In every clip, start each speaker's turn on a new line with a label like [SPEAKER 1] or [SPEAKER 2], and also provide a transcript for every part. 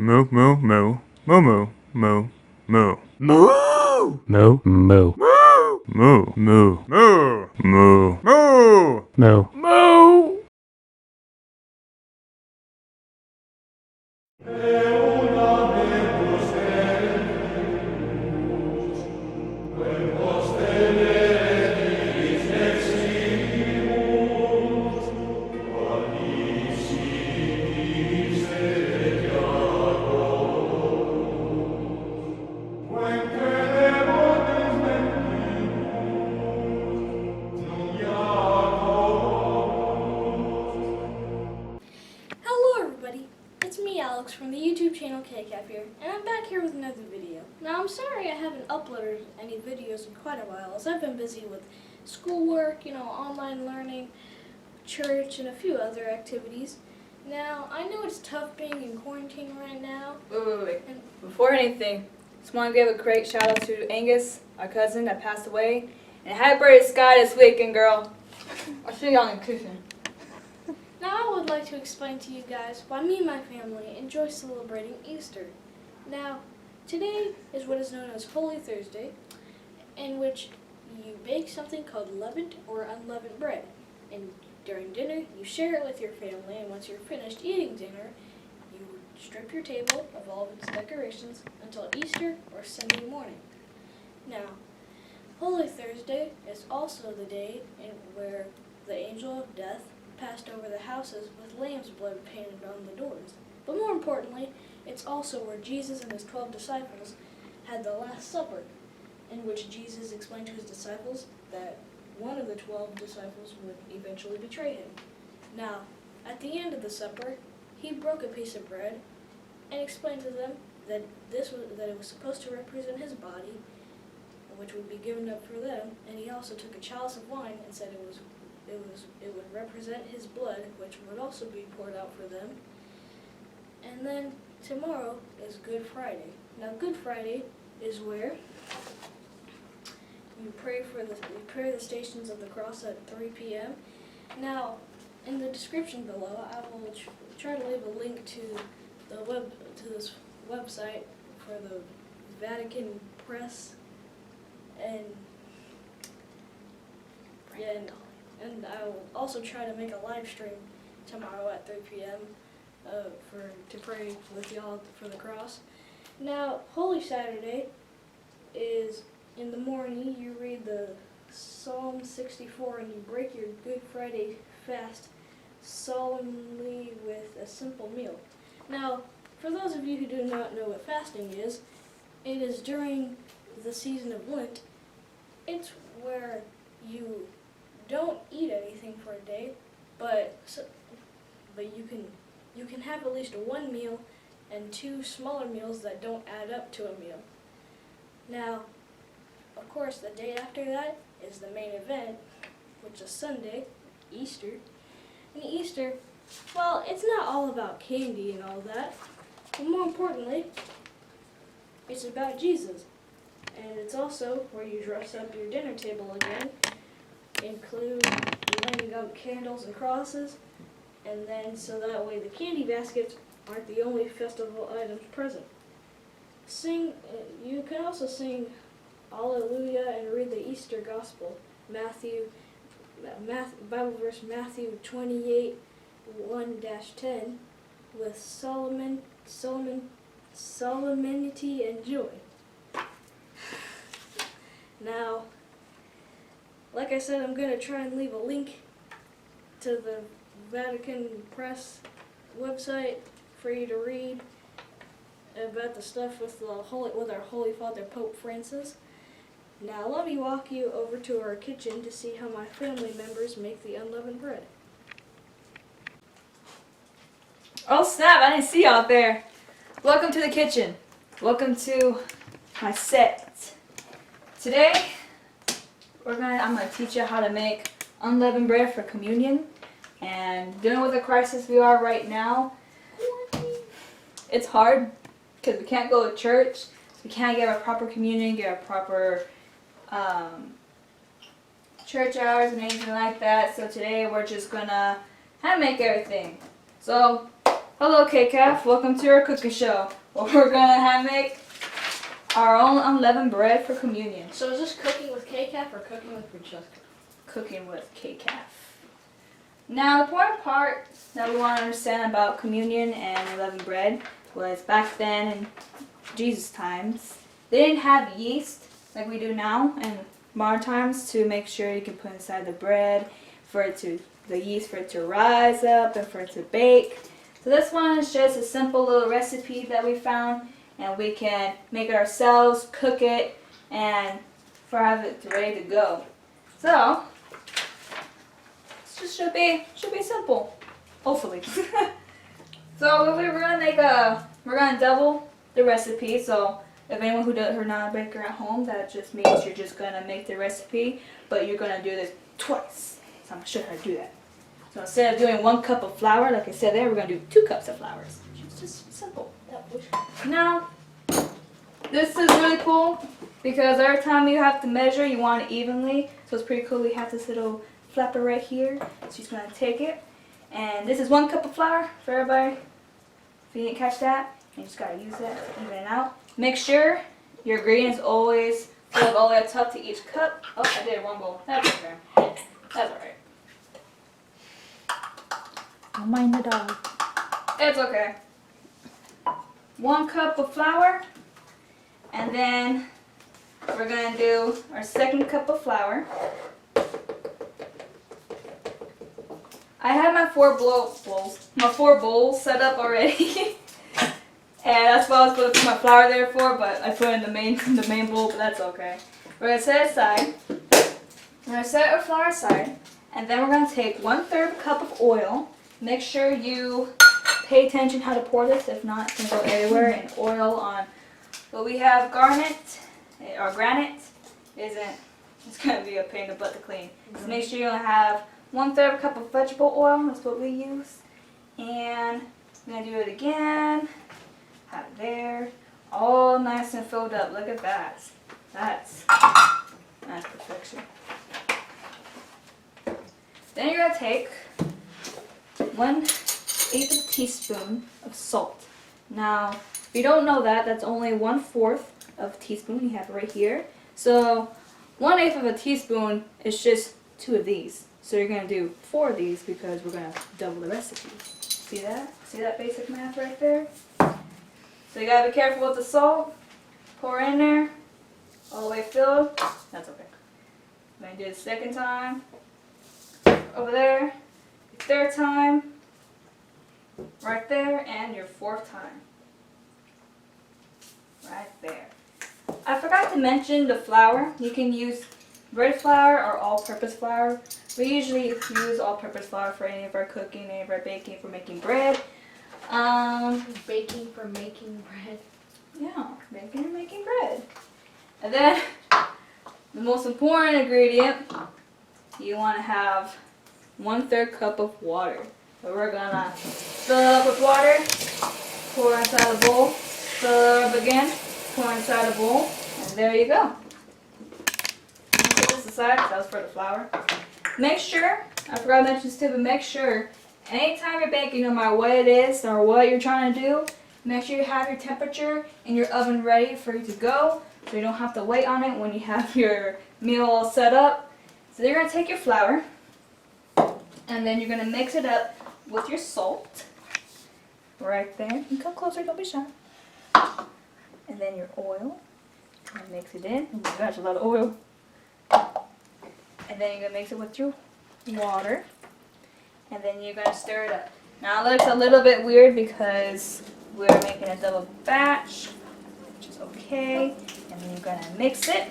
[SPEAKER 1] Moo, moo, moo. Moo, moo, moo, moo.
[SPEAKER 2] Moo!
[SPEAKER 1] Moo, moo.
[SPEAKER 2] Moo!
[SPEAKER 1] Moo, moo.
[SPEAKER 2] Moo!
[SPEAKER 1] Moo.
[SPEAKER 2] Moo!
[SPEAKER 1] Moo.
[SPEAKER 2] Moo!
[SPEAKER 3] Hello everybody, it's me Alex from the YouTube channel KCAP here, and I'm back here with another video. Now I'm sorry I haven't uploaded any videos in quite a while as I've been busy with schoolwork, online learning, church, and a few other activities. Now, I know it's tough being in quarantine right now.
[SPEAKER 4] Wait. Before anything, just want to give a great shout out to Angus, our cousin that passed away. And happy birthday, Sky, this weekend, girl. I'll see you on the kitchen.
[SPEAKER 3] Now I would like to explain to you guys why me and my family enjoy celebrating Easter. Now, today is what is known as Holy Thursday, in which you bake something called leavened or unleavened bread. And during dinner, you share it with your family, and once you're finished eating dinner, you strip your table of all of its decorations until Easter or Sunday morning. Now, Holy Thursday is also the day where the angel of death passed over the houses with lamb's blood painted on the doors. But more importantly, it's also where Jesus and his 12 disciples had the Last Supper, in which Jesus explained to his disciples that one of the 12 disciples would eventually betray him. Now, at the end of the supper, he broke a piece of bread and explained to them that it was supposed to represent his body, which would be given up for them, and he also took a chalice of wine and said it would represent his blood, which would also be poured out for them. And then tomorrow is Good Friday. Now, Good Friday is where you pray the Stations of the Cross at 3 p.m. Now, in the description below, I will try to leave a link to this website for the Vatican press, and I will also try to make a live stream tomorrow at 3 p.m. To pray with y'all for the cross. Now, Holy Saturday is in the morning. You read the Psalm 64 and you break your Good Friday fast solemnly with a simple meal. Now, for those of you who do not know what fasting is, it is during the season of Lent. It's where you don't eat anything for a day, but you can have at least one meal and two smaller meals that don't add up to a meal. Now, of course, the day after that is the main event, which is Sunday, Easter. And Easter, well, it's not all about candy and all that, but more importantly, it's about Jesus. And it's also where you dress up your dinner table again, include lighting up candles and crosses, and then so that way the candy baskets aren't the only festival items present. You can also sing Alleluia and read the Easter Gospel, Bible verse Matthew 28, 1-10, with solemnity and joy. Now, like I said, I'm going to try and leave a link to the Vatican press website for you to read about the stuff with our Holy Father Pope Francis. Now let me walk you over to our kitchen to see how my family members make the unleavened bread.
[SPEAKER 4] Oh snap, I didn't see you out there. Welcome to the kitchen. Welcome to my set. Today, I'm gonna teach you how to make unleavened bread for communion. And dealing with the crisis we are right now, it's hard because we can't go to church. So we can't get a proper communion, get a proper church hours and anything like that. So today we're just gonna make everything. So Hello, K-Calf. Welcome to our cooking show. Where we're gonna make our own unleavened bread for communion.
[SPEAKER 3] So is this cooking with K-Calf or cooking with Francesca?
[SPEAKER 4] Cooking with K-Calf. Now, the important part that we want to understand about communion and unleavened bread was back then in Jesus' times, they didn't have yeast like we do now in modern times to make sure you can put inside the bread the yeast for it to rise up and for it to bake. So this one is just a simple little recipe that we found, and we can make it ourselves, cook it, and have it ready to go. So this just should be simple, hopefully. So we're gonna double the recipe. So if anyone who are not a baker at home, that just means you're just gonna make the recipe, but you're gonna do this twice. So I'm gonna show you how to do that. So instead of doing 1 cup of flour, like I said there, we're gonna do 2 cups of flour. It's just simple. Now, this is really cool because every time you have to measure, you want it evenly. So it's pretty cool. We have this little flapper right here. She's gonna take it, and this is 1 cup of flour for everybody. If you didn't catch that, you just gotta use that to even it out. Make sure your ingredients always fill all the way up top to each cup. Oh, I did 1 bowl. That's okay. That's alright.
[SPEAKER 5] Don't mind the dog.
[SPEAKER 4] It's okay. 1 cup of flour, and then we're gonna do our 2nd cup of flour. I have my 4 bowls set up already, and that's what I was gonna put my flour there for. But I put it in the main bowl, but that's okay. We're gonna set it aside. We're gonna set our flour aside, and then we're gonna take 1/3 cup of oil. Make sure you pay attention how to pour this. If not, it's going to go everywhere. And oil on what we have granite isn't. It's going to be a pain in the butt to clean. So make sure you have 1/3 cup of vegetable oil. That's what we use. And I'm going to do it again. Have it there. All nice and filled up. Look at that. That's perfection. Then you're going to take 1/8 of a teaspoon of salt. Now, if you don't know that, that's only 1/4 of a teaspoon. You have it right here. So 1/8 of a teaspoon is just 2 of these. So you're gonna do 4 of these because we're gonna double the recipe. See that? See that basic math right there? So you gotta be careful with the salt. Pour in there, all the way filled. That's okay. I'm gonna do it the 2nd time. Over there. 3rd time, right there, and your 4th time, right there. I forgot to mention the flour. You can use bread flour or all-purpose flour. We usually use all-purpose flour for any of our cooking, any of our baking, for making bread.
[SPEAKER 3] Baking for making bread.
[SPEAKER 4] Yeah, baking and making bread. And then, the most important ingredient, you want to have 1/3 cup of water. So we're gonna fill it up with water, pour inside a bowl, fill it up again, pour inside a bowl, and there you go. Put this aside, that was for the flour. Make sure, I forgot to mention this too, but make sure anytime you're baking, no matter what it is or what you're trying to do, make sure you have your temperature in your oven ready for you to go, so you don't have to wait on it when you have your meal all set up. So you're gonna take your flour, and then you're going to mix it up with your salt. Right there. You can come closer, don't be shy. And then your oil. And mix it in. Oh my gosh, a lot of oil. And then you're going to mix it with your water. And then you're going to stir it up. Now it looks a little bit weird because we're making a double batch, which is okay. And then you're going to mix it.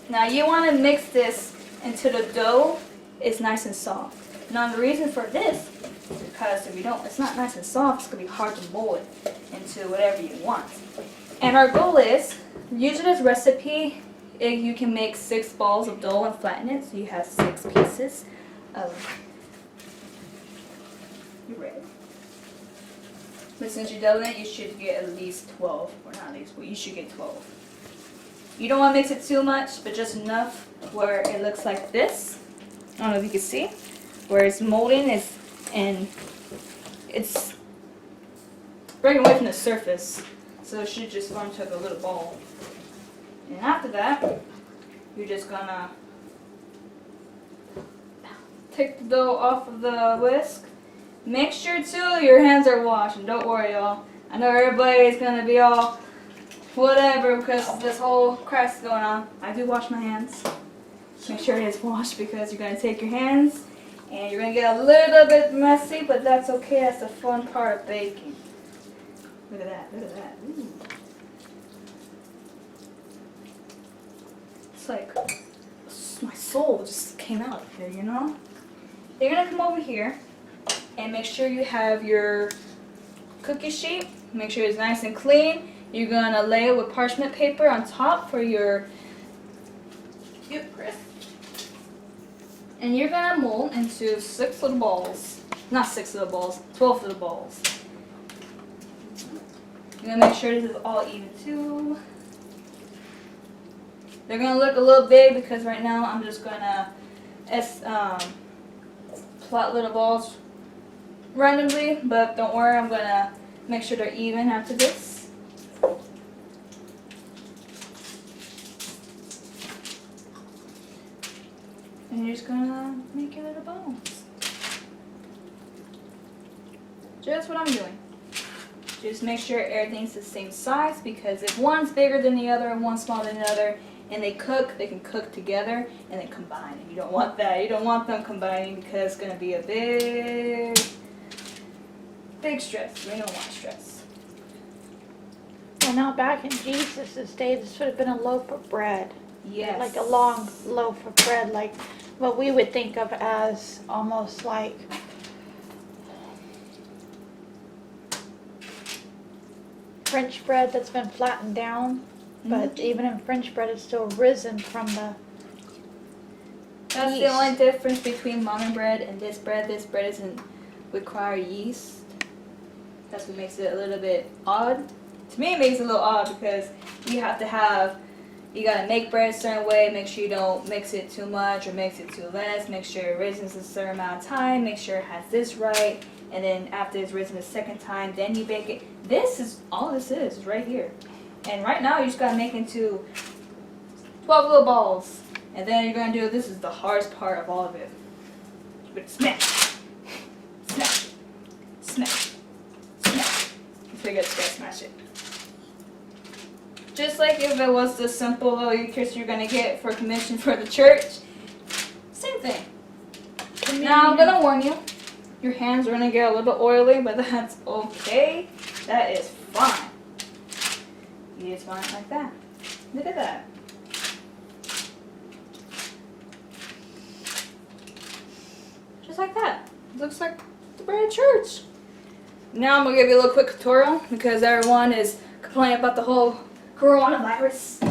[SPEAKER 4] Now you want to mix this until the dough is nice and soft. Now the reason for this is because if you don't, it's not nice and soft, it's going to be hard to mold it into whatever you want. And our goal is, using this recipe, you can make 6 balls of dough and flatten it, so you have 6 pieces of your bread. But since you're doubling it, you should get at least 12, or not at least, but you should get 12. You don't want to mix it too much, but just enough where it looks like this. I don't know if you can see, where it's molding and it's breaking away from the surface. So it should just form to like a little ball. And after that, you're just gonna take the dough off of the whisk. Make sure too your hands are washed, and don't worry y'all. I know everybody's gonna be all whatever because this whole crash is going on. I do wash my hands. Make sure it is washed because you're gonna take your hands and you're gonna get a little bit messy, but that's okay. That's the fun part of baking. Look at that, look at that. Ooh. It's like my soul just came out here, you know? You're gonna come over here and make sure you have your cookie sheet. Make sure it's nice and clean. You're gonna lay it with parchment paper on top for your crisp. And you're gonna mold into 6 little balls. Not 6 little balls, 12 little balls. You're gonna make sure this is all even too. They're gonna look a little big because right now I'm just gonna plot little balls randomly, but don't worry, I'm gonna make sure they're even after this. And you're just gonna make your little balls. Just what I'm doing. Just make sure everything's the same size because if one's bigger than the other and one's smaller than the other and they can cook together and then combine. And you don't want that. You don't want them combining because it's going to be a big stress. We don't want stress.
[SPEAKER 5] Well, now back in Jesus' day, this would have been a loaf of bread.
[SPEAKER 4] Yes.
[SPEAKER 5] Like a long loaf of bread, like what we would think of as almost like French bread that's been flattened down. But even in French bread, it's still risen from the
[SPEAKER 4] That's
[SPEAKER 5] yeast.
[SPEAKER 4] the only difference between mama bread and this bread. This bread doesn't require yeast. That's what makes it a little bit odd. To me, it makes it a little odd because you gotta make bread a certain way. Make sure you don't mix it too much or mix it too less. Make sure it risens a certain amount of time. Make sure it has this right. And then after it's risen a second time, then you bake it. This is all this is right here. And right now, you just gotta make into 12 little balls. And then you're gonna do, this is the hardest part of all of it. But smash, smash, smash, smash. Until you get to smash it. Just like if it was the simple little Eucharist you're gonna get for commission for the church. Same thing. Now I'm gonna warn you, your hands are gonna get a little bit oily, but that's okay. That is fine. You just want it like that. Look at that. Just like that. It looks like the bread at church. Now I'm gonna give you a little quick tutorial because everyone is complaining about the whole coronavirus.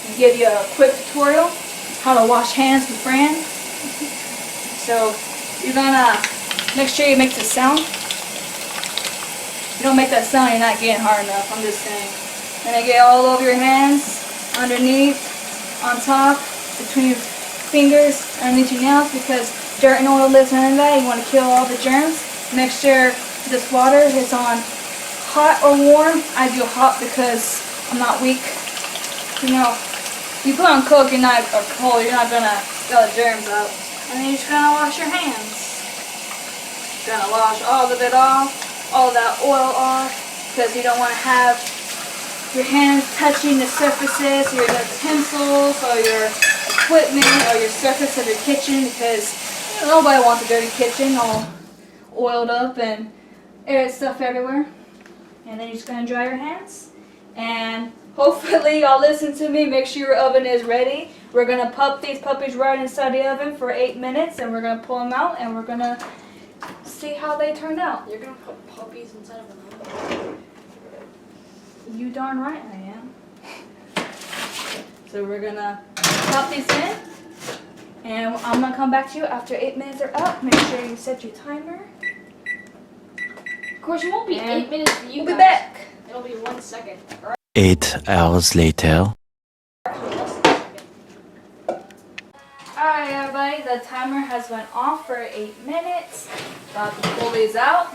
[SPEAKER 4] I'll give you a quick tutorial how to wash hands with Fran. So you're gonna make sure you make the sound. If you don't make that sound, you're not getting hard enough. I'm just saying. Gonna get all over your hands, underneath, on top, between your fingers, underneath your nails because dirt and oil lives in that. You want to kill all the germs. Make sure this water is on hot or warm. I do hot because I'm not weak. You know, you put on cold, or cold, you're not gonna get all the germs out. And then you're just gonna wash your hands. Gonna wash all of it off, all that oil off, because you don't want to have your hands touching the surfaces, your utensils, or your equipment, or your surface of your kitchen, because nobody wants a dirty kitchen all oiled up and stuff everywhere. And then you're just gonna dry your hands, and hopefully y'all listen to me. Make sure your oven is ready. We're gonna pop these puppies right inside the oven for 8 minutes, and we're gonna pull them out, and we're gonna see how they turn out.
[SPEAKER 3] You're gonna put puppies inside of an oven?
[SPEAKER 4] You darn right I am. So we're gonna pop these in, and I'm gonna come back to you after 8 minutes are up. Make sure you set your timer.
[SPEAKER 3] Of course, it won't be
[SPEAKER 4] And
[SPEAKER 3] 8 minutes for you
[SPEAKER 4] We'll be
[SPEAKER 3] guys.
[SPEAKER 4] back.
[SPEAKER 3] It'll be 1 second. Or
[SPEAKER 2] 8 hours later.
[SPEAKER 3] actually less than a second.
[SPEAKER 4] Alright everybody, the timer has went off for 8 minutes. About to pull these out.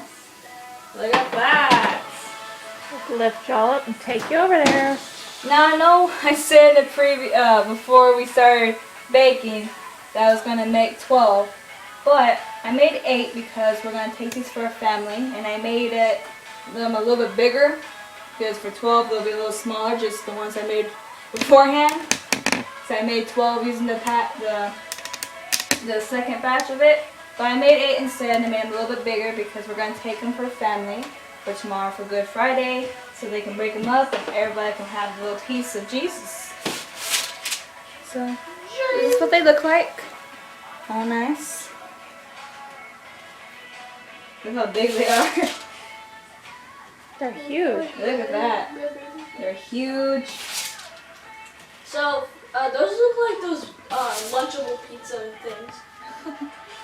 [SPEAKER 4] Look at that.
[SPEAKER 5] Lift y'all up and take you over there.
[SPEAKER 4] Now I know I said in the before we started baking that I was gonna make 12, but I made 8 because we're gonna take these for a family, and I made them a little bit bigger because for 12 they'll be a little smaller, just the ones I made beforehand. So I made 12 using the second batch of it, but I made 8 instead, and I made them a little bit bigger because we're gonna take them for a family for tomorrow for Good Friday, so they can break them up and everybody can have a little piece of Jesus. So this is what they look like. All nice. Look how big they are.
[SPEAKER 5] They're huge.
[SPEAKER 4] Look at that. They're huge.
[SPEAKER 3] So, those look like those Lunchable pizza things.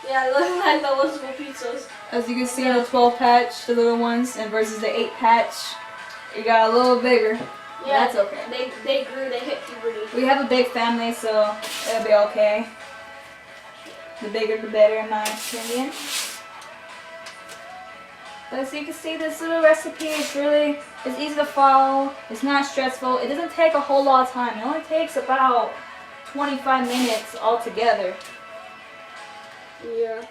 [SPEAKER 3] Yeah, they look like the Lunchable pizzas.
[SPEAKER 4] As you can see in the 12 patch, the little ones, and versus the 8 patch, it got a little bigger.
[SPEAKER 3] Yeah,
[SPEAKER 4] that's okay.
[SPEAKER 3] They grew, they hit puberty.
[SPEAKER 4] We have a big family, so it'll be okay. The bigger the better, in my opinion. But as you can see, this little recipe is it's easy to follow. It's not stressful. It doesn't take a whole lot of time. It only takes about 25 minutes altogether.
[SPEAKER 3] Yeah.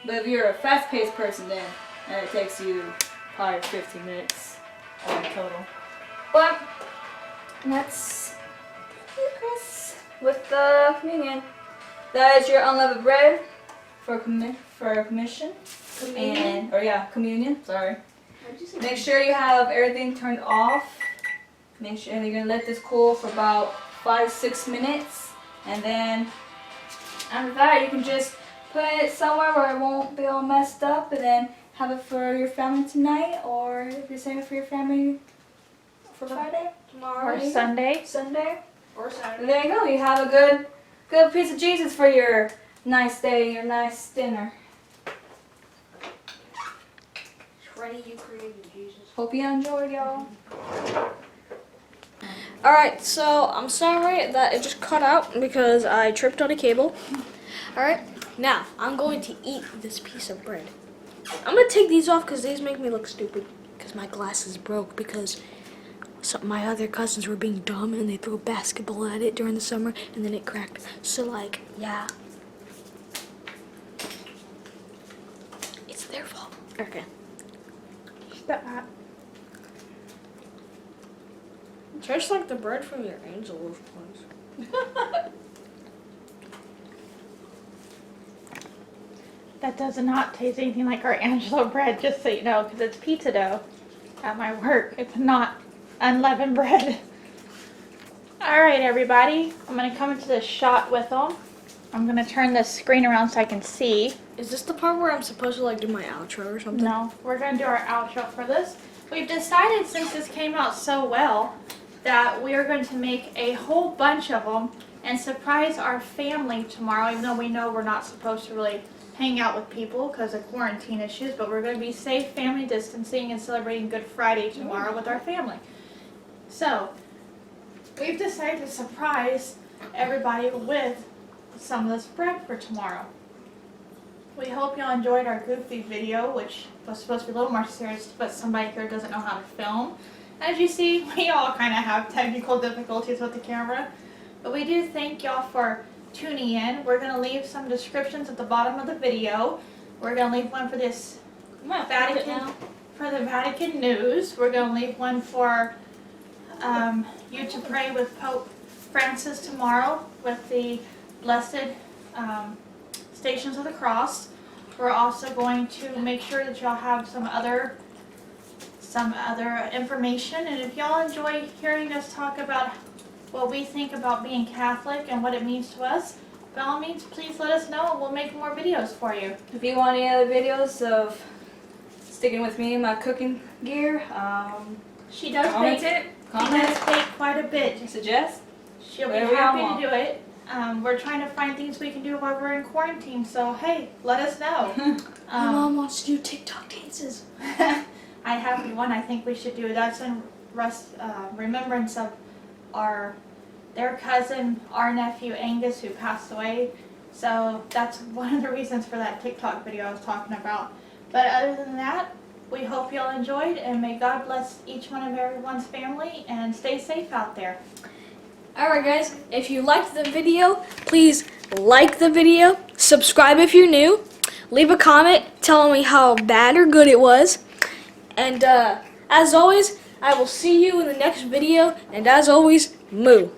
[SPEAKER 4] But if you're a fast-paced person, then it takes you probably 15 minutes all total. But that's Chris with the communion. That is your unleavened bread for commission.
[SPEAKER 3] Communion?
[SPEAKER 4] Communion. Sorry.
[SPEAKER 3] What'd you say?
[SPEAKER 4] Make sure you have everything turned off. Make sure, and you're gonna let this cool for about 5-6 minutes, and then after that you can just put it somewhere where it won't be all messed up, and then have it for your family tonight, or if you're saving it for your family for Friday,
[SPEAKER 3] Tomorrow.
[SPEAKER 5] Or
[SPEAKER 3] maybe?
[SPEAKER 5] Sunday.
[SPEAKER 3] Or Saturday.
[SPEAKER 4] There you go. You have a good piece of Jesus for your nice day, your nice dinner.
[SPEAKER 3] Ready, you created Jesus.
[SPEAKER 4] Hope you enjoyed, y'all.
[SPEAKER 3] Alright, so I'm sorry that it just cut out because I tripped on a cable. Alright, now I'm going to eat this piece of bread. I'm going to take these off because these make me look stupid. Because my glasses broke because my other cousins were being dumb and they threw a basketball at it during the summer and then it cracked. So yeah. It's their fault. Okay.
[SPEAKER 5] That.
[SPEAKER 3] Tastes like the bread from your Angel's place.
[SPEAKER 5] That does not taste anything like our Angelo bread, just so you know, because it's pizza dough at my work. It's not unleavened bread. Alright, everybody. I'm going to come into this shot with them. I'm going to turn this screen around so I can see.
[SPEAKER 3] Is this the part where I'm supposed to do my outro or something?
[SPEAKER 5] No, we're going to do our outro for this. We've decided, since this came out so well, that we are going to make a whole bunch of them and surprise our family tomorrow, even though we know we're not supposed to really hang out with people because of quarantine issues, but we're going to be safe, family distancing, and celebrating Good Friday tomorrow with our family. So, we've decided to surprise everybody with some of this bread for tomorrow. We hope y'all enjoyed our goofy video, which was supposed to be a little more serious, but somebody here doesn't know how to film. As you see, we all kind of have technical difficulties with the camera, but we do thank y'all for tuning in. We're going to leave some descriptions at the bottom of the video. We're going to leave one for this for the Vatican news. We're going to leave one for you to pray with Pope Francis tomorrow with the blessed Stations of the Cross. We're also going to make sure that y'all have some other information, and if y'all enjoy hearing us talk about what we think about being Catholic and what it means to us, by all means, please let us know and we'll make more videos for you.
[SPEAKER 4] If you want any other videos of sticking with me in my cooking gear,
[SPEAKER 5] She does
[SPEAKER 4] comment
[SPEAKER 5] bake
[SPEAKER 4] it. Comment.
[SPEAKER 5] She does bake quite a bit.
[SPEAKER 4] Suggest.
[SPEAKER 5] She'll be
[SPEAKER 4] Whatever y'all
[SPEAKER 5] happy
[SPEAKER 4] want.
[SPEAKER 5] to do it. We're trying to find things we can do while we're in quarantine, so hey, let us know.
[SPEAKER 3] My mom wants to do TikTok dances.
[SPEAKER 5] I have one I think we should do. That's in remembrance of their cousin, our nephew Angus, who passed away. So that's one of the reasons for that TikTok video I was talking about. But other than that, we hope you all enjoyed, and may God bless each one of everyone's family, and stay safe out there.
[SPEAKER 3] Alright guys, if you liked the video, please like the video, subscribe if you're new, leave a comment telling me how bad or good it was, and as always, I will see you in the next video, and as always, moo.